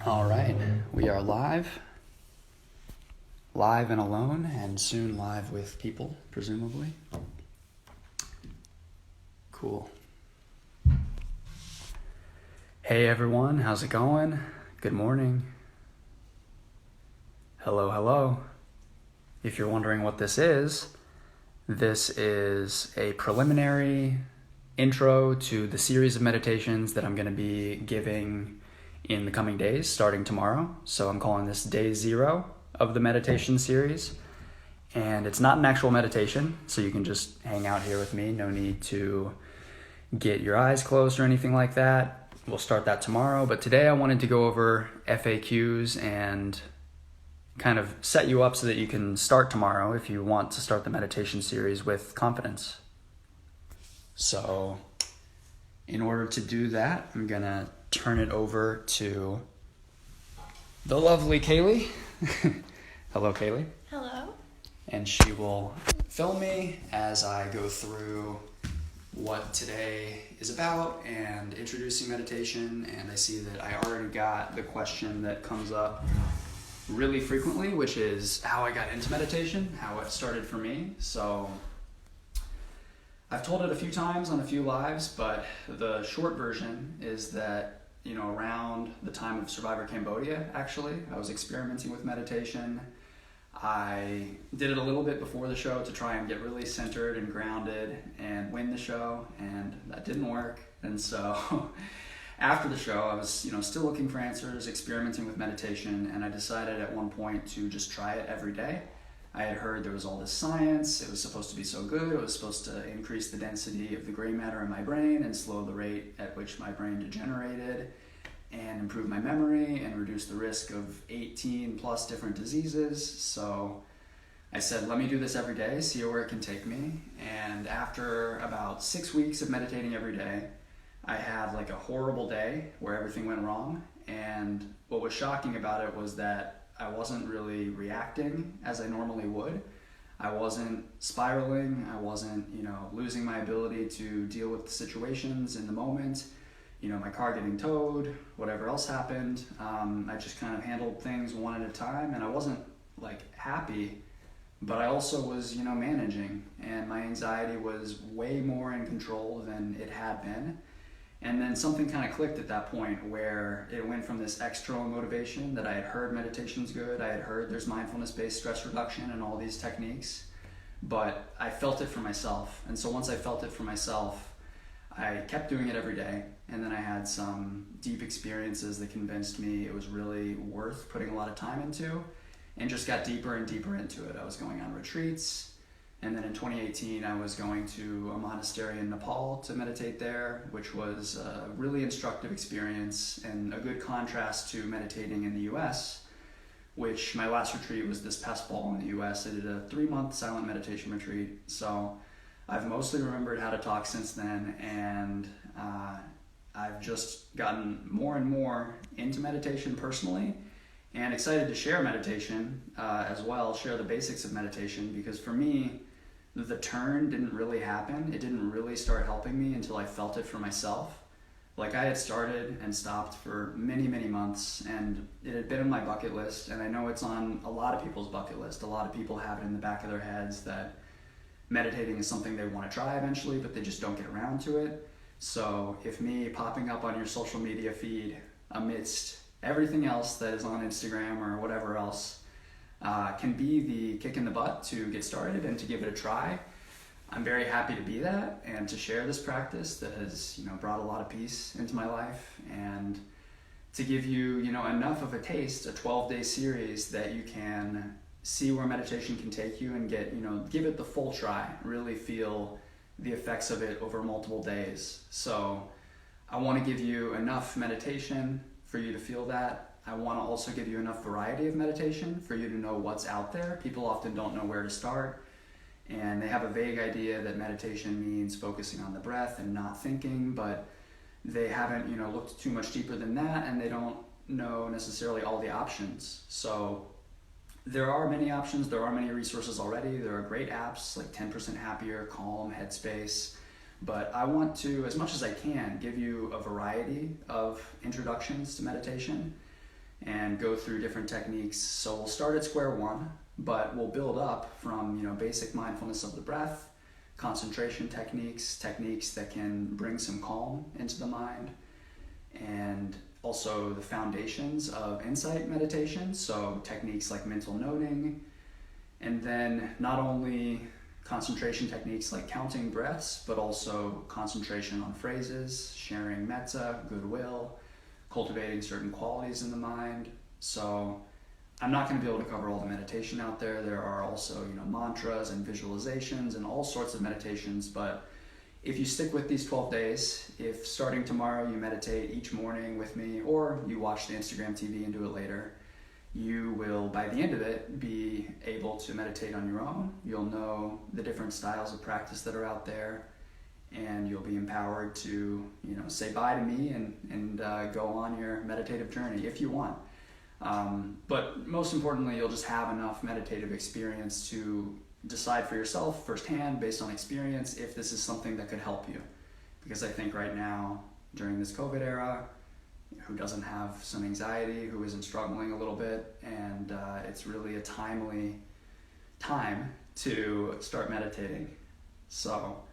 All right, we are live and alone, and soon live with people, presumably. Cool. Hey everyone, how's it going? Good morning. Hello. If you're wondering what this is a preliminary intro to the series of meditations that I'm going to be giving in the coming days, starting tomorrow. So I'm calling this day 0 of the meditation series. And it's not an actual meditation, so you can just hang out here with me. No need to get your eyes closed or anything like that. We'll start that tomorrow. But today I wanted to go over FAQs and kind of set you up so that you can start tomorrow if you want to start the meditation series with confidence. So in order to do that, I'm going to turn it over to the lovely Kaylee. Hello, Kaylee. Hello. And she will film me as I go through what today is about and introducing meditation. And I see that I already got the question that comes up really frequently, which is how I got into meditation, how it started for me. So I've told it a few times on a few lives, but the short version is that, around the time of Survivor Cambodia, actually, I was experimenting with meditation. I did it a little bit before the show to try and get really centered and grounded and win the show, and that didn't work. And so after the show, I was, still looking for answers, experimenting with meditation, and I decided at one point to just try it every day. I had heard there was all this science, it was supposed to be so good, it was supposed to increase the density of the gray matter in my brain and slow the rate at which my brain degenerated and improve my memory and reduce the risk of 18 plus different diseases. So I said, let me do this every day, see where it can take me. And after about 6 weeks of meditating every day, I had like a horrible day where everything went wrong. And what was shocking about it was that I wasn't really reacting as I normally would. I wasn't spiraling. I wasn't, losing my ability to deal with the situations in the moment. My car getting towed, whatever else happened. I just kind of handled things one at a time, and I wasn't happy, but I also was, managing, and my anxiety was way more in control than it had been. And then something kind of clicked at that point where it went from this external motivation that I had heard meditation's good, I had heard there's mindfulness-based stress reduction and all these techniques, but I felt it for myself. And so once I felt it for myself, I kept doing it every day. And then I had some deep experiences that convinced me it was really worth putting a lot of time into, and just got deeper and deeper into it. I was going on retreats. And then in 2018, I was going to a monastery in Nepal to meditate there, which was a really instructive experience and a good contrast to meditating in the US, which my last retreat was this past fall in the US. I did a 3-month silent meditation retreat. So I've mostly remembered how to talk since then, and I've just gotten more and more into meditation personally, and excited to share meditation as well, share the basics of meditation, because for me, the turn didn't really happen. It didn't really start helping me until I felt it for myself. I had started and stopped for many, many months, and it had been on my bucket list, and I know it's on a lot of people's bucket list. A lot of people have it in the back of their heads that meditating is something they want to try eventually, but they just don't get around to it. So if me popping up on your social media feed amidst everything else that is on Instagram or whatever else can be the kick in the butt to get started and to give it a try, I'm very happy to be that and to share this practice that has brought a lot of peace into my life, and to give you enough of a taste, a 12-day series that you can see where meditation can take you and give it the full try, really feel the effects of it over multiple days. So I want to give you enough meditation for you to feel that. I want to also give you enough variety of meditation for you to know what's out there. People often don't know where to start, and they have a vague idea that meditation means focusing on the breath and not thinking, but they haven't looked too much deeper than that, and they don't know necessarily all the options. So there are many options, there are many resources already. There are great apps like 10% Happier, Calm, Headspace, but I want to, as much as I can, give you a variety of introductions to meditation and go through different techniques. So we'll start at square one, but we'll build up from, basic mindfulness of the breath, concentration techniques that can bring some calm into the mind, and also the foundations of insight meditation, so techniques like mental noting, and then not only concentration techniques like counting breaths, but also concentration on phrases, sharing metta, goodwill, cultivating certain qualities in the mind. So I'm not going to be able to cover all the meditation out there. There are also, mantras and visualizations and all sorts of meditations, but if you stick with these 12 days, if starting tomorrow you meditate each morning with me, or you watch the Instagram TV and do it later, you will, by the end of it, be able to meditate on your own. You'll know the different styles of practice that are out there, and you'll be empowered to, say bye to me and go on your meditative journey if you want. But most importantly, you'll just have enough meditative experience to decide for yourself firsthand, based on experience, if this is something that could help you. Because I think right now, during this COVID era, who doesn't have some anxiety, who isn't struggling a little bit, and it's really a timely time to start meditating. So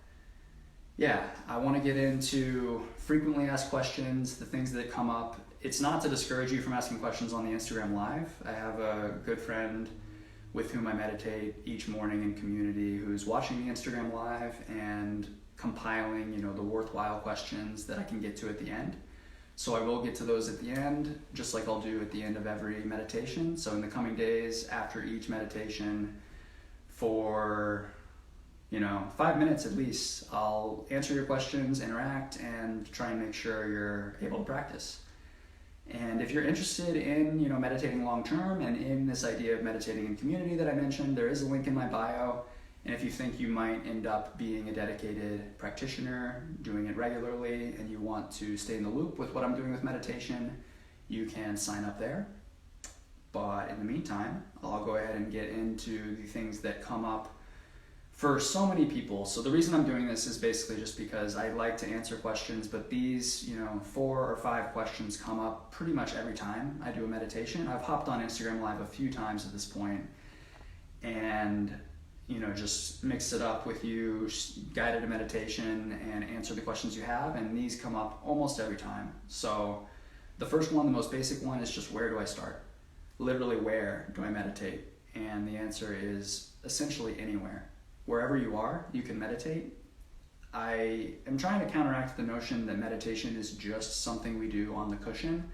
yeah, I want to get into frequently asked questions, the things that come up. It's not to discourage you from asking questions on the Instagram Live. I have a good friend with whom I meditate each morning in community who's watching the Instagram Live and compiling, the worthwhile questions that I can get to at the end. So I will get to those at the end, just like I'll do at the end of every meditation. So in the coming days, after each meditation, for 5 minutes at least, I'll answer your questions, interact, and try and make sure you're able to practice. And if you're interested in, meditating long term and in this idea of meditating in community that I mentioned, there is a link in my bio. And if you think you might end up being a dedicated practitioner, doing it regularly, and you want to stay in the loop with what I'm doing with meditation, you can sign up there. But in the meantime, I'll go ahead and get into the things that come up for so many people. So the reason I'm doing this is basically just because I like to answer questions, but these, 4 or 5 questions come up pretty much every time I do a meditation. I've hopped on Instagram Live a few times at this point, and just mix it up with you, guided a meditation, and answer the questions you have, and these come up almost every time. So the first one, the most basic one, is just, where do I start? Literally, where do I meditate? And the answer is essentially anywhere. Wherever you are, you can meditate. I am trying to counteract the notion that meditation is just something we do on the cushion,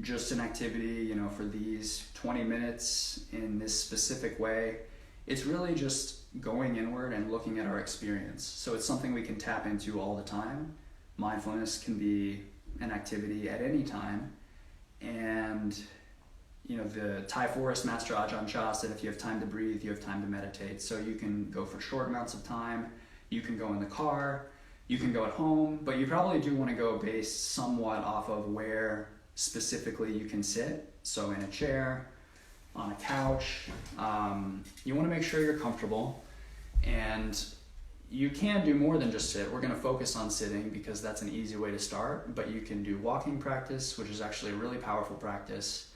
just an activity, for these 20 minutes in this specific way. It's really just going inward and looking at our experience. So it's something we can tap into all the time. Mindfulness can be an activity at any time. And the Thai forest master Ajahn Chah said, if you have time to breathe, you have time to meditate. So you can go for short amounts of time, you can go in the car, you can go at home, but you probably do want to go based somewhat off of where specifically you can sit. So in a chair, on a couch, you want to make sure you're comfortable, and you can do more than just sit. We're going to focus on sitting because that's an easy way to start, but you can do walking practice, which is actually a really powerful practice.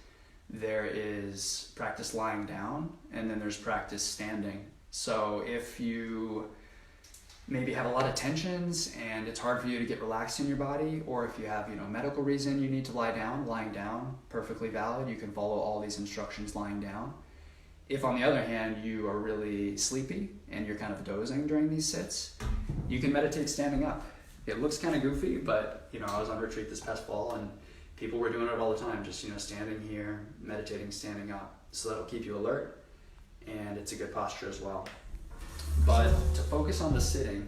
There is practice lying down, and then there's practice standing. So if you maybe have a lot of tensions and it's hard for you to get relaxed in your body, or if you have, medical reason you need to lie down, lying down, perfectly valid. You can follow all these instructions lying down. If on the other hand, you are really sleepy and you're kind of dozing during these sits, you can meditate standing up. It looks kind of goofy, but I was on retreat this past fall and people were doing it all the time, just standing here, meditating, standing up. So that'll keep you alert, and it's a good posture as well. But to focus on the sitting,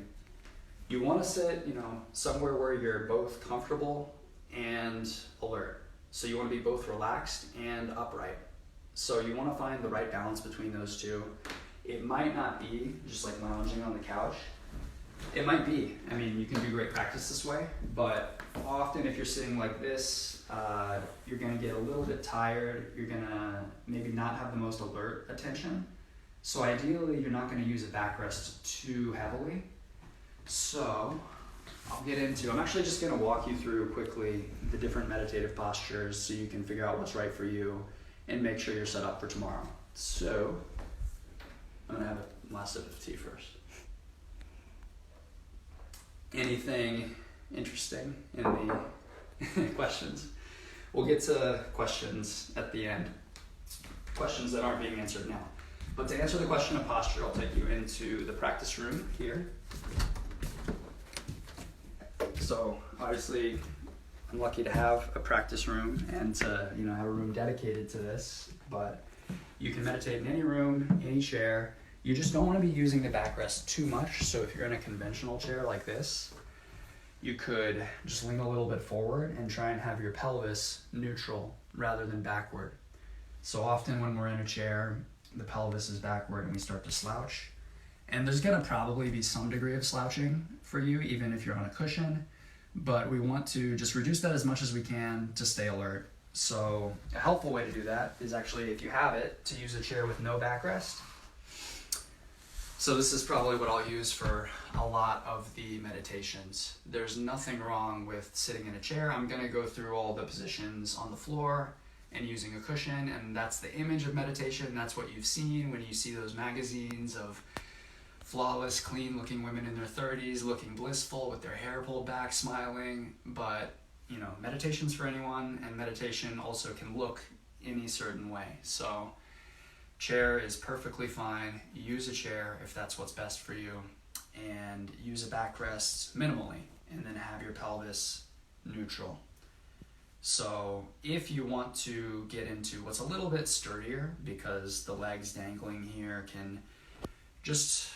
you want to sit, somewhere where you're both comfortable and alert. So you want to be both relaxed and upright. So you want to find the right balance between those two. It might not be just like lounging on the couch. It might be. You can do great practice this way, but often if you're sitting like this, you're going to get a little bit tired. You're going to maybe not have the most alert attention. So ideally, you're not going to use a backrest too heavily. So I'm actually just going to walk you through quickly the different meditative postures so you can figure out what's right for you and make sure you're set up for tomorrow. So, I'm going to have a last sip of tea first. Anything interesting in the questions? We'll get to questions at the end. Questions that aren't being answered now. But to answer the question of posture, I'll take you into the practice room here. So obviously, I'm lucky to have a practice room and to have a room dedicated to this. But you can meditate in any room, any chair. You just don't want to be using the backrest too much. So if you're in a conventional chair like this, you could just lean a little bit forward and try and have your pelvis neutral rather than backward. So often when we're in a chair, the pelvis is backward and we start to slouch. And there's going to probably be some degree of slouching for you, even if you're on a cushion. But we want to just reduce that as much as we can to stay alert. So a helpful way to do that is actually, if you have it, to use a chair with no backrest. So this is probably what I'll use for a lot of the meditations. There's nothing wrong with sitting in a chair. I'm going to go through all the positions on the floor and using a cushion, and that's the image of meditation. That's what you've seen when you see those magazines of flawless, clean-looking women in their 30s, looking blissful with their hair pulled back, smiling. But, meditation's for anyone, and meditation also can look any certain way. So chair is perfectly fine. Use a chair if that's what's best for you, and use a backrest minimally, and then have your pelvis neutral. So if you want to get into what's a little bit sturdier, because the legs dangling here can just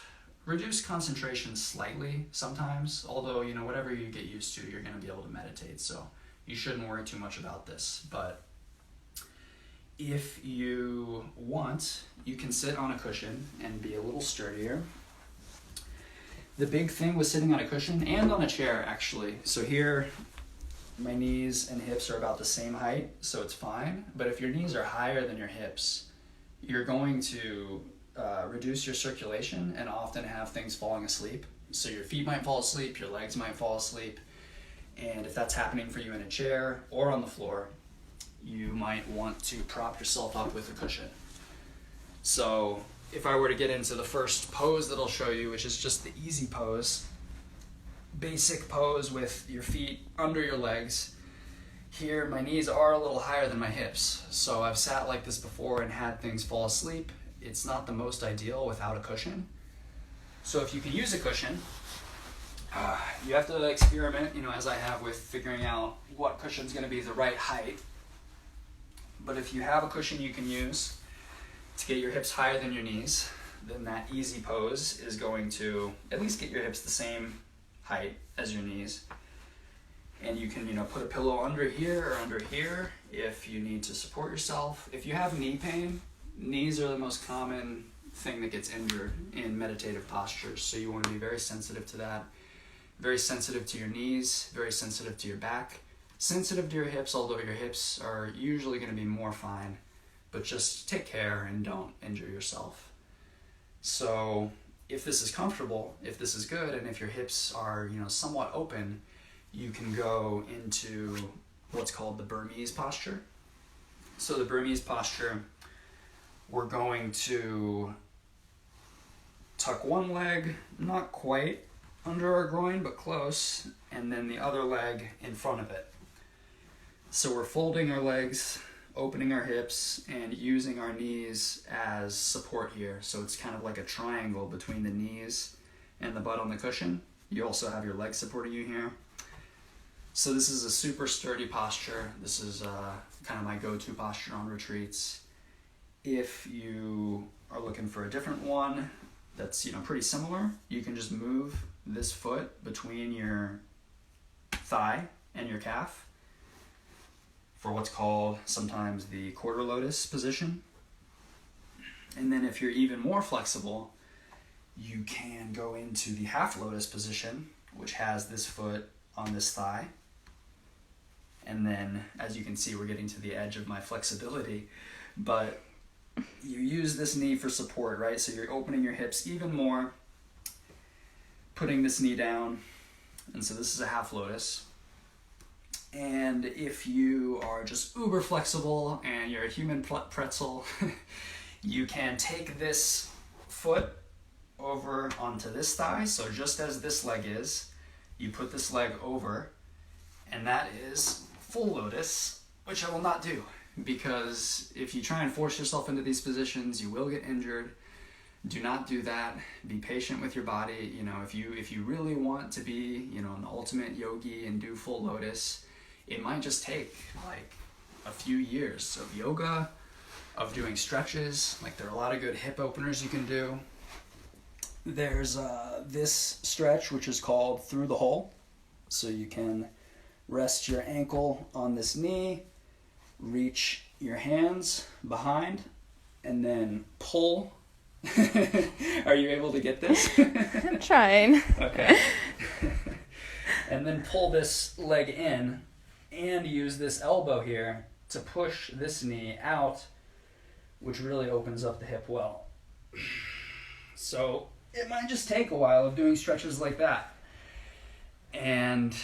reduce concentration slightly sometimes, although, whatever you get used to, you're going to be able to meditate, so you shouldn't worry too much about this. But if you want, you can sit on a cushion and be a little sturdier. The big thing with sitting on a cushion and on a chair, actually, so here my knees and hips are about the same height, so it's fine. But if your knees are higher than your hips, you're going to reduce your circulation and often have things falling asleep. So your feet might fall asleep, your legs might fall asleep. And if that's happening for you in a chair or on the floor, you might want to prop yourself up with a cushion. So if I were to get into the first pose that I'll show you, which is just the easy pose, basic pose with your feet under your legs. Here, my knees are a little higher than my hips. So I've sat like this before and had things fall asleep. It's not the most ideal without a cushion. So if you can use a cushion, you have to experiment, as I have, with figuring out what cushion's going to be the right height. But if you have a cushion you can use to get your hips higher than your knees, then that easy pose is going to at least get your hips the same height as your knees. And you can, put a pillow under here or under here if you need to support yourself. If you have knee pain, knees are the most common thing that gets injured in meditative postures. So you want to be very sensitive to that. Very sensitive to your knees, very sensitive to your back, sensitive to your hips, although your hips are usually going to be more fine. But just take care and don't injure yourself. So if this is comfortable, if this is good, and if your hips are, somewhat open, you can go into what's called the Burmese posture. So the Burmese posture, we're going to tuck one leg, not quite under our groin, but close, and then the other leg in front of it. So we're folding our legs, opening our hips, and using our knees as support here. So it's kind of like a triangle between the knees and the butt on the cushion. You also have your legs supporting you here. So this is a super sturdy posture. This is kind of my go-to posture on retreats. If you are looking for a different one that's pretty similar, you can just move this foot between your thigh and your calf for what's called sometimes the quarter lotus position. And then if you're even more flexible, you can go into the half lotus position, which has this foot on this thigh. And then, as you can see, we're getting to the edge of my flexibility, but you use this knee for support, right? So you're opening your hips even more, putting this knee down, And so this is a half lotus. And if you are just uber flexible and you're a human pretzel, you can take this foot over onto this thigh. So just as this leg is, you put this leg over, and that is full lotus, which I will not do, because if you try and force yourself into these positions, you will get injured. Do not do that. Be patient with your body. You know, if you really want to be, you know, an ultimate yogi and do full lotus, it might just take like a few years of yoga, of doing stretches. Like, there are a lot of good hip openers you can do. There's this stretch, which is called through the hole. So you can rest your ankle on this knee, reach your hands behind, and then pull. Are you able to get this? I'm trying. Okay. And then pull this leg in and use this elbow here to push this knee out, which really opens up the hip well. So it might just take a while of doing stretches like that. And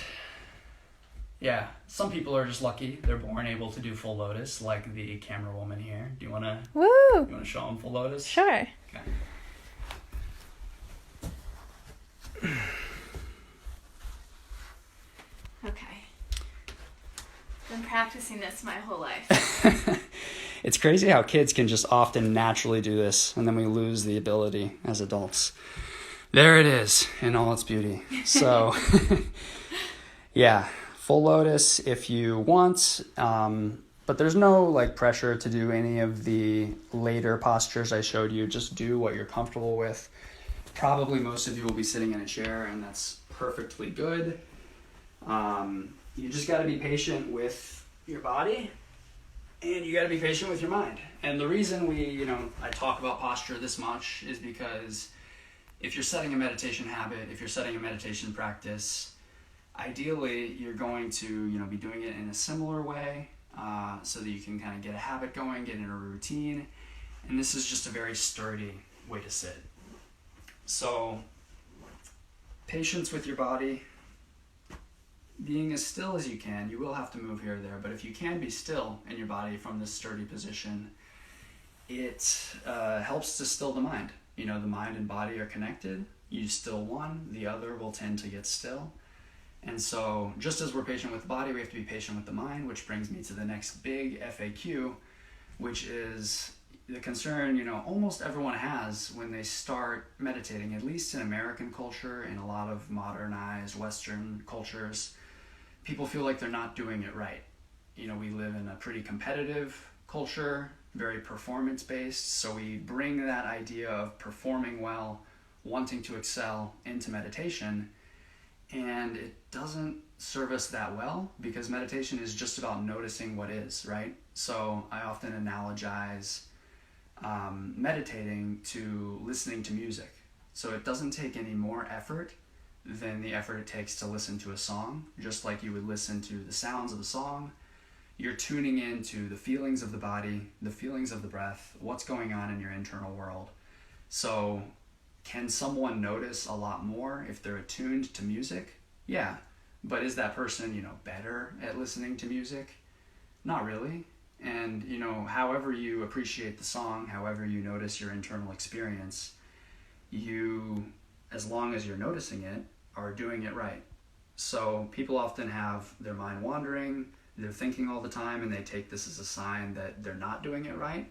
yeah, some people are just lucky. They're born able to do full lotus, like the camera woman here. Do you want to show them full lotus? Sure. Okay. Okay. Been practicing this my whole life. It's crazy how kids can just often naturally do this, and then we lose the ability as adults. There it is in all its beauty. So, yeah, full lotus if you want, but there's no like pressure to do any of the later postures I showed you. Just do what you're comfortable with. Probably most of you will be sitting in a chair, and that's perfectly good. You just got to be patient with your body, and you got to be patient with your mind. And the reason I talk about posture this much is because if you're setting a meditation habit, if you're setting a meditation practice, ideally you're going to, be doing it in a similar way, so that you can kind of get a habit going, get in a routine. And this is just a very sturdy way to sit. So, patience with your body, being as still as you can. You will have to move here or there, but if you can be still in your body from this sturdy position, it helps to still the mind. The mind and body are connected. You still one, the other will tend to get still. And so, just as we're patient with the body, we have to be patient with the mind, which brings me to the next big FAQ, which is the concern, almost everyone has when they start meditating, at least in American culture, in a lot of modernized Western cultures. People feel like they're not doing it right. We live in a pretty competitive culture, very performance-based, so we bring that idea of performing well, wanting to excel into meditation, and it doesn't serve us that well, because meditation is just about noticing what is, right? So I often analogize meditating to listening to music. So it doesn't take any more effort than the effort it takes to listen to a song. Just like you would listen to the sounds of a song, you're tuning into the feelings of the body, the feelings of the breath, what's going on in your internal world. So can someone notice a lot more if they're attuned to music? Yeah, but is that person, better at listening to music? Not really. And, however you appreciate the song, however you notice your internal experience, you, as long as you're noticing it, are doing it right. So people often have their mind wandering, they're thinking all the time, and they take this as a sign that they're not doing it right.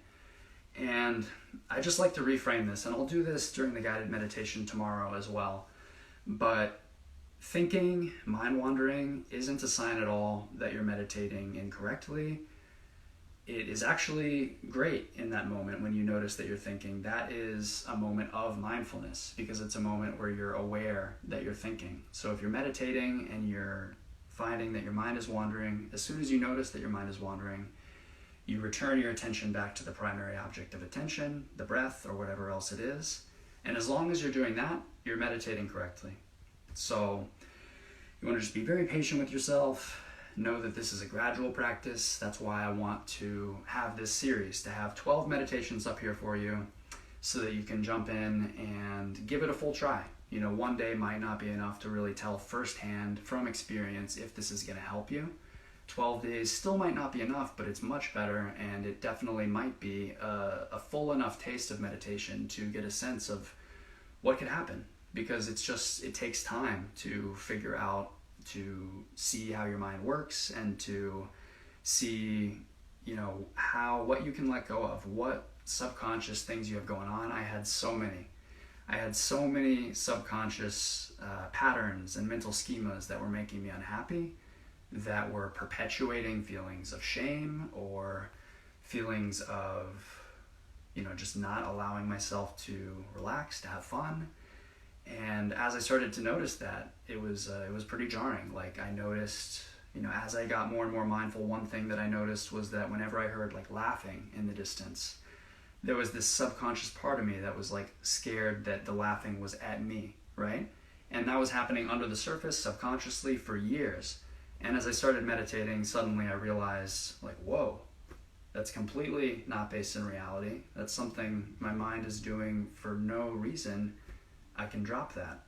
And I just like to reframe this, and I'll do this during the guided meditation tomorrow as well. But thinking, mind wandering, isn't a sign at all that you're meditating incorrectly. It is actually great in that moment when you notice that you're thinking. That is a moment of mindfulness, because it's a moment where you're aware that you're thinking. So if you're meditating and you're finding that your mind is wandering, as soon as you notice that your mind is wandering, you return your attention back to the primary object of attention, the breath, or whatever else it is. And as long as you're doing that, you're meditating correctly. So you want to just be very patient with yourself. Know that this is a gradual practice. That's why I want to have this series, to have 12 meditations up here for you so that you can jump in and give it a full try. One day might not be enough to really tell firsthand from experience if this is going to help you. 12 days still might not be enough, but it's much better, and it definitely might be a full enough taste of meditation to get a sense of what could happen, because it takes time to figure out, to see how your mind works, and to see, what you can let go of, what subconscious things you have going on. I had so many subconscious patterns and mental schemas that were making me unhappy, that were perpetuating feelings of shame or feelings of, just not allowing myself to relax, to have fun. And as I started to notice that, it was pretty jarring. Like, I noticed, as I got more and more mindful, one thing that I noticed was that whenever I heard like laughing in the distance, there was this subconscious part of me that was like scared that the laughing was at me, right? And that was happening under the surface subconsciously for years. And as I started meditating, suddenly I realized, like, whoa, that's completely not based in reality. That's something my mind is doing for no reason. I can drop that.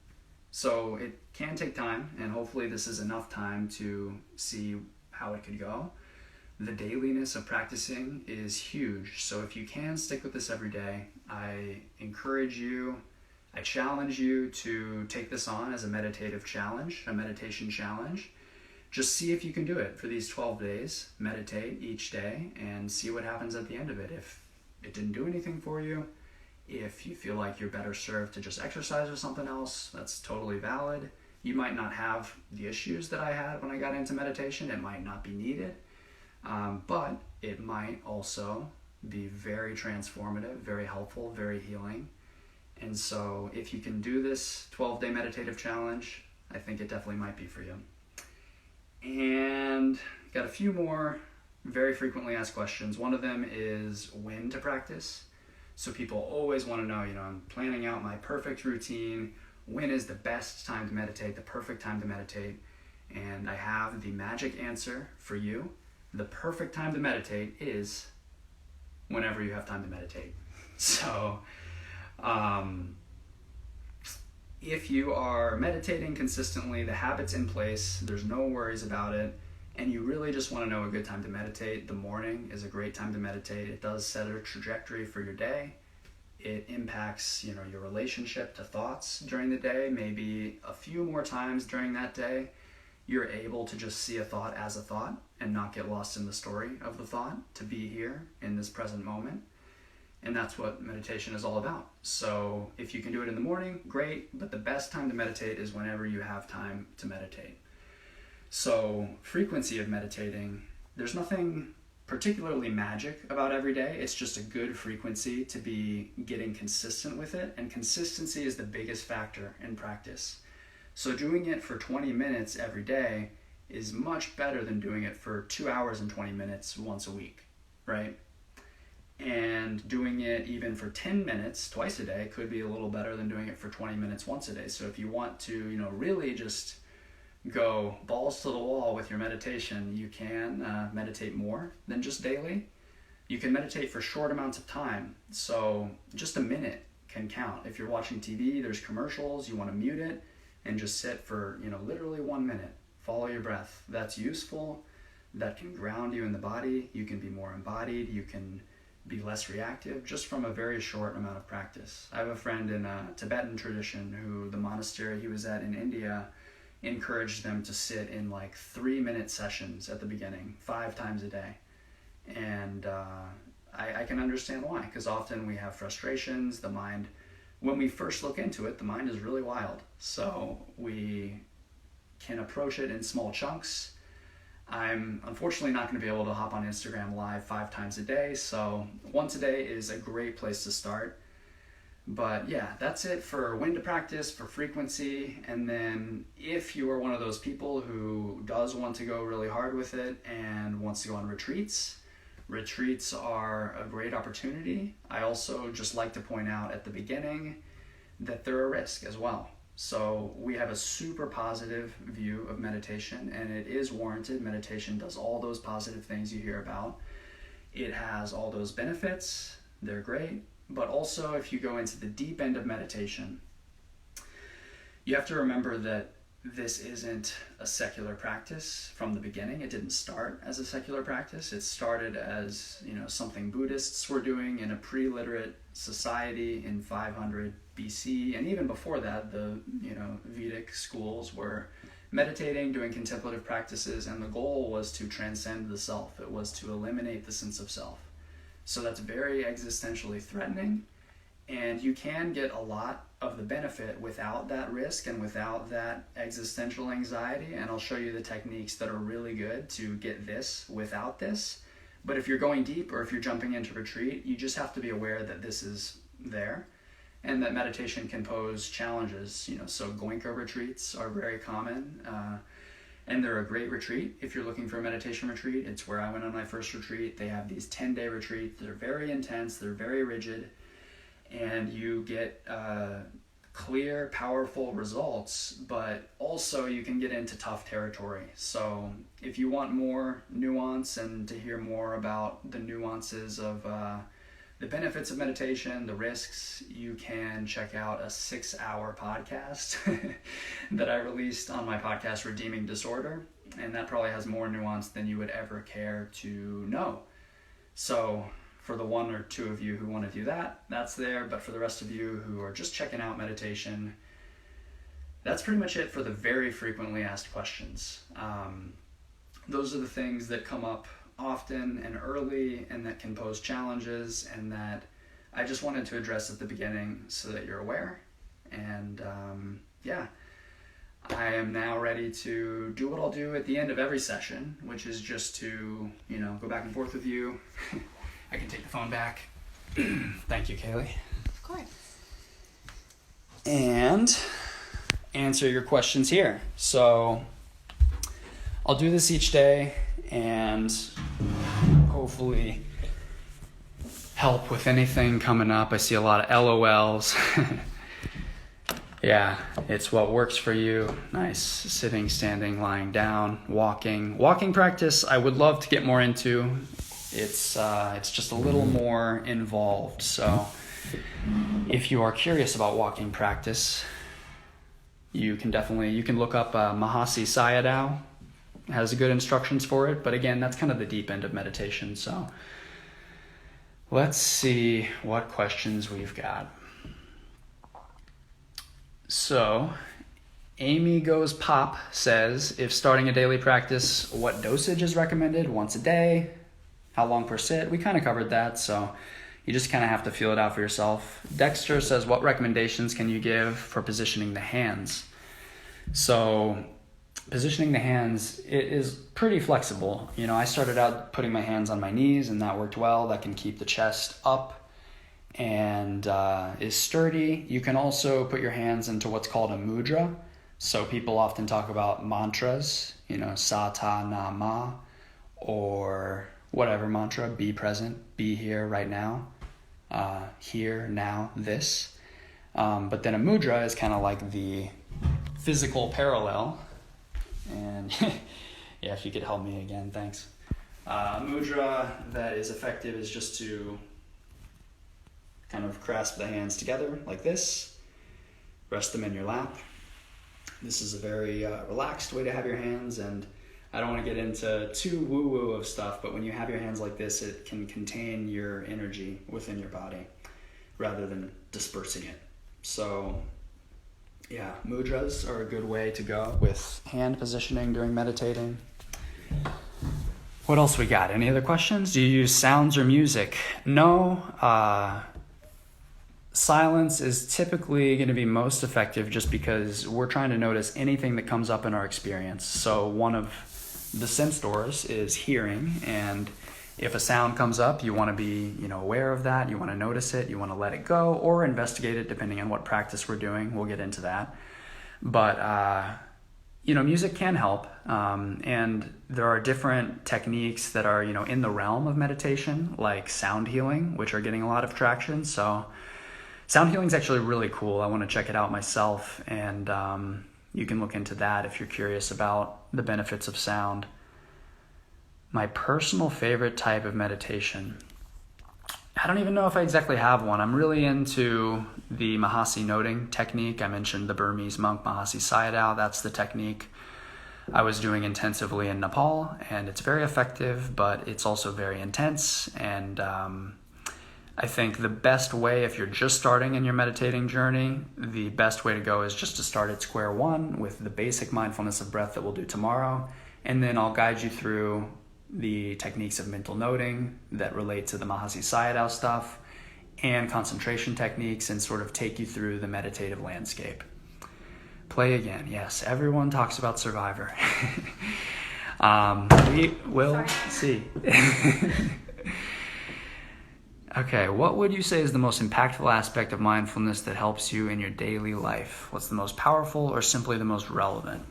So it can take time, and hopefully this is enough time to see how it could go. The dailiness of practicing is huge. So if you can stick with this every day, I encourage you, I challenge you to take this on as a meditative challenge, a meditation challenge. Just see if you can do it for these 12 days. Meditate each day and see what happens at the end of it. If it didn't do anything for you, if you feel like you're better served to just exercise or something else, that's totally valid. You might not have the issues that I had when I got into meditation. It might not be needed, but it might also be very transformative, very helpful, very healing. And so if you can do this 12-day meditative challenge, I think it definitely might be for you. And got a few more very frequently asked questions. One of them is when to practice. So people always want to know, I'm planning out my perfect routine. When is the best time to meditate, the perfect time to meditate? And I have the magic answer for you. The perfect time to meditate is whenever you have time to meditate. So, if you are meditating consistently, the habit's in place, there's no worries about it, and you really just want to know a good time to meditate, the morning is a great time to meditate. It does set a trajectory for your day. It impacts, your relationship to thoughts during the day. Maybe a few more times during that day, you're able to just see a thought as a thought and not get lost in the story of the thought, to be here in this present moment. And that's what meditation is all about. So if you can do it in the morning, great, but the best time to meditate is whenever you have time to meditate. So frequency of meditating, there's nothing particularly magic about every day. It's just a good frequency to be getting consistent with it. And consistency is the biggest factor in practice. So doing it for 20 minutes every day is much better than doing it for 2 hours and 20 minutes once a week, right? And doing it even for 10 minutes twice a day could be a little better than doing it for 20 minutes once a day. So if you want to, really just go balls to the wall with your meditation, you can meditate more than just daily. You can meditate for short amounts of time. So just a minute can count. If you're watching TV, there's commercials, you want to mute it and just sit for, literally 1 minute. Follow your breath. That's useful. That can ground you in the body. You can be more embodied. You can be less reactive just from a very short amount of practice. I have a friend in a Tibetan tradition who the monastery he was at in India encouraged them to sit in like 3-minute sessions at the beginning, 5 times a day. And I can understand why, because often we have frustrations. The mind, when we first look into it, the mind is really wild. So we can approach it in small chunks. I'm unfortunately not going to be able to hop on Instagram Live 5 times a day, so once a day is a great place to start. But yeah, that's it for when to practice, for frequency. And then if you are one of those people who does want to go really hard with it and wants to go on retreats, retreats are a great opportunity. I also just like to point out at the beginning that they're a risk as well. So we have a super positive view of meditation, and it is warranted. Meditation does all those positive things you hear about. It has all those benefits. They're great. But also, if you go into the deep end of meditation, you have to remember that this isn't a secular practice from the beginning. It didn't start as a secular practice. It started as, something Buddhists were doing in a pre-literate society in 500 BC. And even before that, the, Vedic schools were meditating, doing contemplative practices, and the goal was to transcend the self. It was to eliminate the sense of self. So that's very existentially threatening. And you can get a lot of the benefit without that risk and without that existential anxiety. And I'll show you the techniques that are really good to get this without this. But if you're going deep or if you're jumping into retreat, you just have to be aware that this is there and that meditation can pose challenges. So Goenka retreats are very common. And they're a great retreat if you're looking for a meditation retreat. It's where I went on my first retreat. They have these 10-day retreats. They're very intense. They're very rigid. And you get clear, powerful results, but also you can get into tough territory. So if you want more nuance and to hear more about the nuances of the benefits of meditation, the risks, you can check out a 6-hour podcast that I released on my podcast, Redeeming Disorder. And that probably has more nuance than you would ever care to know. So for the 1 or 2 of you who want to do that, that's there. But for the rest of you who are just checking out meditation, that's pretty much it for the very frequently asked questions. Those are the things that come up often and early and that can pose challenges and that I just wanted to address at the beginning so that you're aware. And I am now ready to do what I'll do at the end of every session, which is just to, go back and forth with you. I can take the phone back. Thank you, Kaylee. Of course. And answer your questions here. So I'll do this each day and hopefully help with anything coming up. I see a lot of LOLs. Yeah, it's what works for you. Nice. Sitting, standing, lying down, walking. Walking practice I would love to get more into. It's just a little more involved. So if you are curious about walking practice, you can look up Mahasi Sayadaw. Has good instructions for it. But again, that's kind of the deep end of meditation. So let's see what questions we've got. So Amy Goes Pop says, if starting a daily practice, what dosage is recommended? Once a day? How long per sit? We kind of covered that, so you just kind of have to feel it out for yourself. Dexter says, what recommendations can you give for positioning the hands? So positioning the hands, it is pretty flexible. I started out putting my hands on my knees, and that worked well. That can keep the chest up and is sturdy. You can also put your hands into what's called a mudra. So people often talk about mantras, sa, ta, na, ma, or whatever mantra, be present, be here right now, here, now, this. But then a mudra is kind of like the physical parallel. And yeah, if you could help me again, thanks. Mudra that is effective is just to kind of grasp the hands together like this, rest them in your lap. This is a very relaxed way to have your hands, and I don't want to get into too woo-woo of stuff, but when you have your hands like this, it can contain your energy within your body rather than dispersing it. So yeah, mudras are a good way to go with hand positioning during meditating. What else we got? Any other questions? Do you use sounds or music? No. Silence is typically going to be most effective just because we're trying to notice anything that comes up in our experience. So one of the sense doors is hearing, and if a sound comes up, you want to be, aware of that. You want to notice it. You want to let it go or investigate it depending on what practice we're doing. We'll get into that. But, music can help. And there are different techniques that are, in the realm of meditation, like sound healing, which are getting a lot of traction. So sound healing is actually really cool. I want to check it out myself. And you can look into that if you're curious about the benefits of sound. My personal favorite type of meditation. I don't even know if I exactly have one. I'm really into the Mahasi noting technique. I mentioned the Burmese monk Mahasi Sayadaw. That's the technique I was doing intensively in Nepal, and it's very effective, but it's also very intense. And I think the best way, if you're just starting in your meditating journey, the best way to go is just to start at square one with the basic mindfulness of breath that we'll do tomorrow, and then I'll guide you through the techniques of mental noting that relate to the Mahasi Sayadaw stuff and concentration techniques, and sort of take you through the meditative landscape. Play again. Yes, everyone talks about Survivor. We will see. Okay, what would you say is the most impactful aspect of mindfulness that helps you in your daily life? What's the most powerful or simply the most relevant?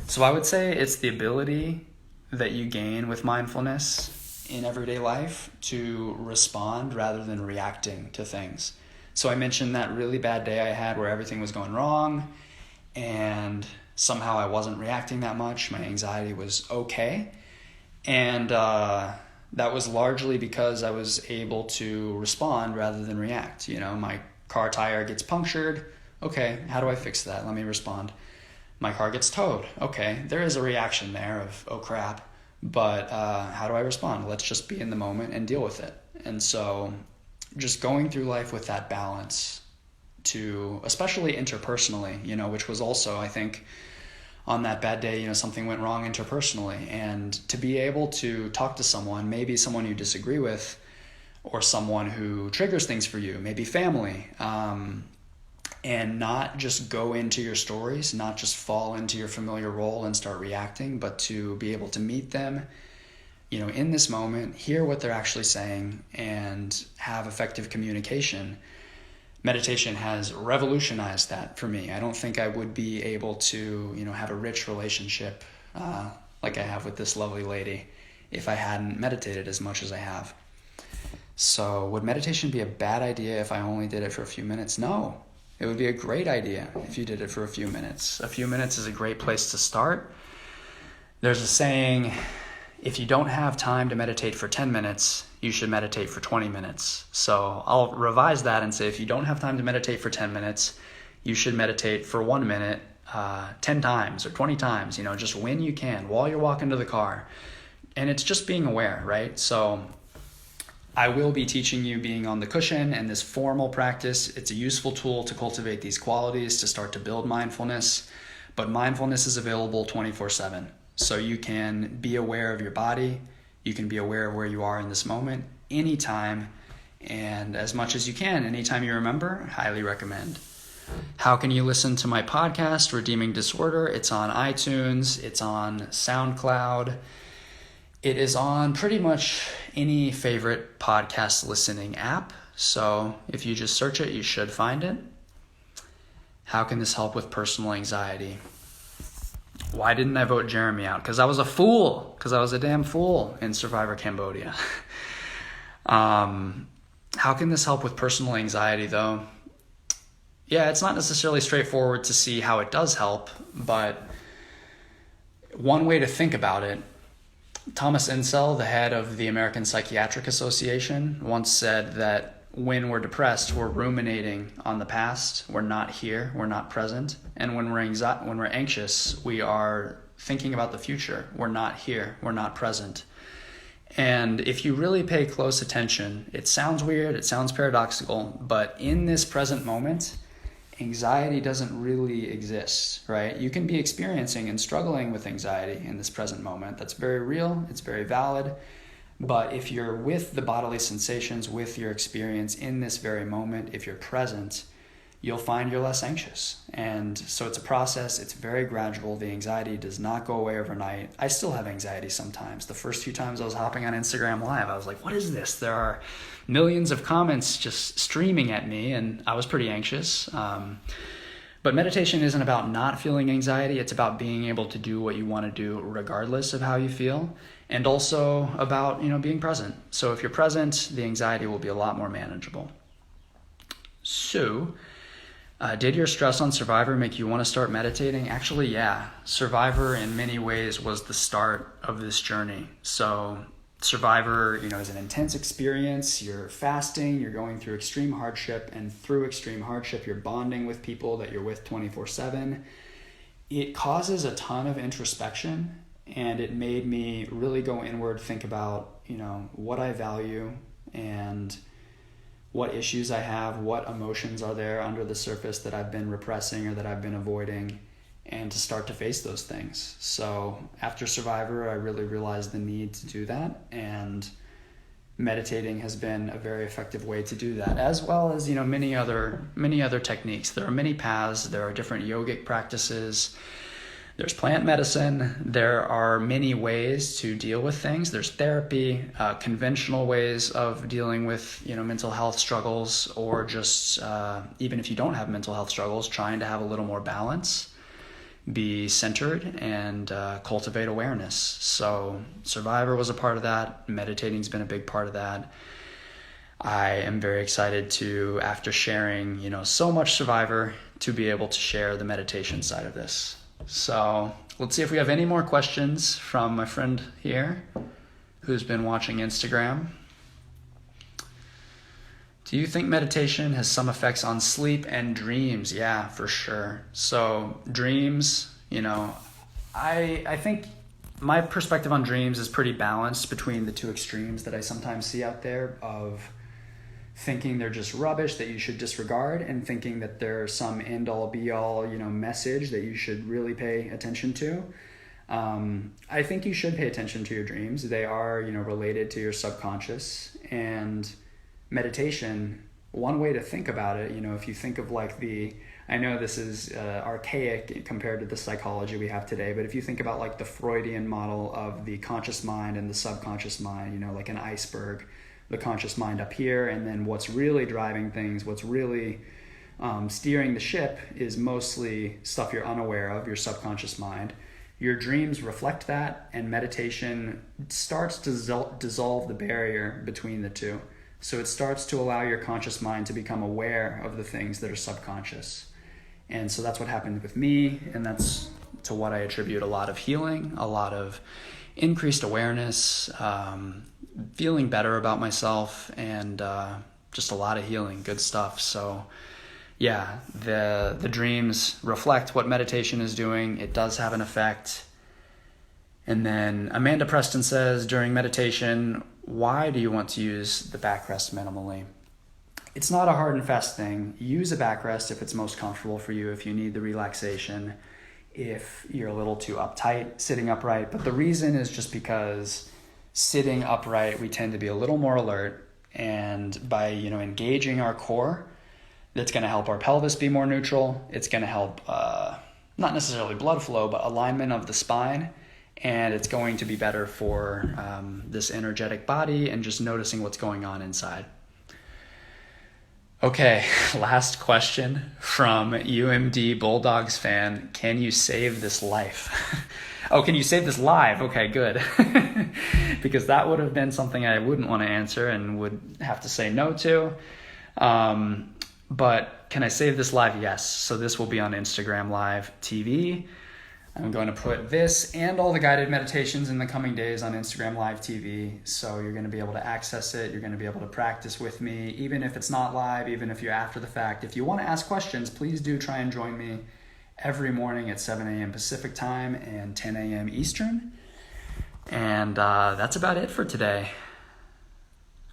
So I would say it's the ability that you gain with mindfulness in everyday life to respond rather than reacting to things. So I mentioned that really bad day I had where everything was going wrong, and somehow I wasn't reacting that much. My anxiety was okay. And that was largely because I was able to respond rather than react. You know, my car tire gets punctured. Okay, how do I fix that? Let me respond. My car gets towed. Okay, there is a reaction there of, oh crap. But how do I respond? Let's just be in the moment and deal with it. And so just going through life with that balance, to especially interpersonally, you know, which was also, I think, on that bad day, you know, something went wrong interpersonally, and to be able to talk to someone, maybe someone you disagree with, or someone who triggers things for you, maybe family, and not just go into your stories, not just fall into your familiar role and start reacting, but to be able to meet them, you know, in this moment, hear what they're actually saying, and have effective communication. Meditation has revolutionized that for me. I don't think I would be able to, you know, have a rich relationship like I have with this lovely lady if I hadn't meditated as much as I have. So would meditation be a bad idea if I only did it for a few minutes? No. It would be a great idea if you did it for a few minutes. A few minutes is a great place to start. There's a saying, if you don't have time to meditate for 10 minutes, you should meditate for 20 minutes. So I'll revise that and say, if you don't have time to meditate for 10 minutes, you should meditate for 1 minute 10 times or 20 times, you know, just when you can, while you're walking to the car. And it's just being aware, right? So I will be teaching you being on the cushion and this formal practice. It's a useful tool to cultivate these qualities, to start to build mindfulness. But mindfulness is available 24/7. So you can be aware of your body. You can be aware of where you are in this moment, anytime, and as much as you can, anytime you remember. Highly recommend. How can you listen to my podcast, Redeeming Disorder? It's on iTunes. It's on SoundCloud. It is on pretty much any favorite podcast listening app. So if you just search it, you should find it. How can this help with personal anxiety? Why didn't I vote Jeremy out? Because I was a fool. Because I was a damn fool in Survivor Cambodia. How can this help with personal anxiety, though? Yeah, it's not necessarily straightforward to see how it does help, but one way to think about it, Thomas Insel, the head of the American Psychiatric Association, once said that when we're depressed, we're ruminating on the past. We're not here. We're not present. And when we're anxious, we are thinking about the future. We're not here. We're not present. And if you really pay close attention, it sounds weird. It sounds paradoxical. But in this present moment, anxiety doesn't really exist, right? You can be experiencing and struggling with anxiety in this present moment. That's very real. It's very valid. But if you're with the bodily sensations, with your experience in this very moment, if you're present, you'll find you're less anxious. And so it's a process. It's very gradual. The anxiety does not go away overnight. I still have anxiety sometimes. The first few times I was hopping on Instagram Live, I was like, what is this? There are millions of comments just streaming at me, and I was pretty anxious. But meditation isn't about not feeling anxiety. It's about being able to do what you want to do regardless of how you feel, and also about, being present. So if you're present, the anxiety will be a lot more manageable. So, did your stress on Survivor make you want to start meditating? Actually, yeah. Survivor in many ways was the start of this journey. So Survivor, is an intense experience. You're fasting, you're going through extreme hardship, and through extreme hardship, you're bonding with people that you're with 24/7. It causes a ton of introspection, and it made me really go inward, think about, what I value and what issues I have, what emotions are there under the surface that I've been repressing or that I've been avoiding, and to start to face those things. So after Survivor, I really realized the need to do that, and meditating has been a very effective way to do that, as well as many other techniques. There are many paths. There are different yogic practices. There's plant medicine. There are many ways to deal with things. There's therapy, conventional ways of dealing with mental health struggles, or just even if you don't have mental health struggles, trying to have a little more balance, be centered, and cultivate awareness. So Survivor was a part of that. Meditating's been a big part of that. I am very excited to, after sharing so much Survivor, to be able to share the meditation side of this. So let's see if we have any more questions from my friend here who's been watching Instagram. Do you think meditation has some effects on sleep and dreams? Yeah, for sure. So dreams, I think my perspective on dreams is pretty balanced between the two extremes that I sometimes see out there, of thinking they're just rubbish that you should disregard, and thinking that there's some end-all be-all message that you should really pay attention to. I think you should pay attention to your dreams. They are related to your subconscious, and meditation, one way to think about it, if you think of I know this is archaic compared to the psychology we have today, but if you think about the Freudian model of the conscious mind and the subconscious mind, like an iceberg, the conscious mind up here, and then what's really driving things, what's really steering the ship is mostly stuff you're unaware of, your subconscious mind. Your dreams reflect that, and meditation starts to dissolve the barrier between the two. So it starts to allow your conscious mind to become aware of the things that are subconscious. And so that's what happened with me, and that's to what I attribute a lot of healing, a lot of increased awareness, feeling better about myself, and just a lot of healing, good stuff. So yeah, the dreams reflect what meditation is doing. It does have an effect. And then Amanda Preston says, during meditation, why do you want to use the backrest minimally? It's not a hard and fast thing. Use a backrest if it's most comfortable for you, if you need the relaxation, if you're a little too uptight sitting upright. But the reason is just because sitting upright, we tend to be a little more alert, and by engaging our core, that's going to help our pelvis be more neutral. It's going to help not necessarily blood flow, but alignment of the spine, and it's going to be better for this energetic body and just noticing what's going on inside. Okay, last question from UMD Bulldogs fan. Can you save this life? Oh, can you save this live? Okay, good. Because that would have been something I wouldn't want to answer and would have to say no to. But can I save this live? Yes. So this will be on Instagram Live TV. I'm going to put this and all the guided meditations in the coming days on Instagram Live TV. So you're going to be able to access it. You're going to be able to practice with me, even if it's not live, even if you're after the fact. If you want to ask questions, please do try and join me every morning at 7 a.m. Pacific time and 10 a.m. Eastern. And that's about it for today.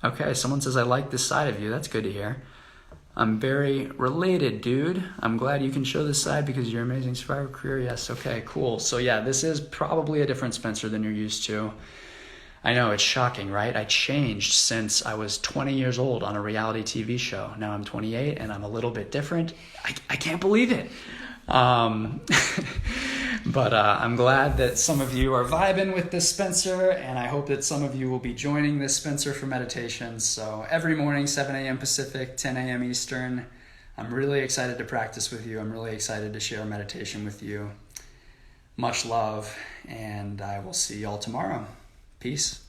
Okay, someone says, I like this side of you. That's good to hear. I'm very related, dude. I'm glad you can show this side because your amazing Survivor career. Yes, okay, cool. So yeah, this is probably a different Spencer than you're used to. I know, it's shocking, right? I changed since I was 20 years old on a reality TV show. Now I'm 28 and I'm a little bit different. I can't believe it. But I'm glad that some of you are vibing with this Spencer, and I hope that some of you will be joining this Spencer for meditation. So every morning, 7 a.m. Pacific, 10 a.m. Eastern. I'm really excited to practice with you. I'm really excited to share meditation with you. Much love, and I will see y'all tomorrow. Peace.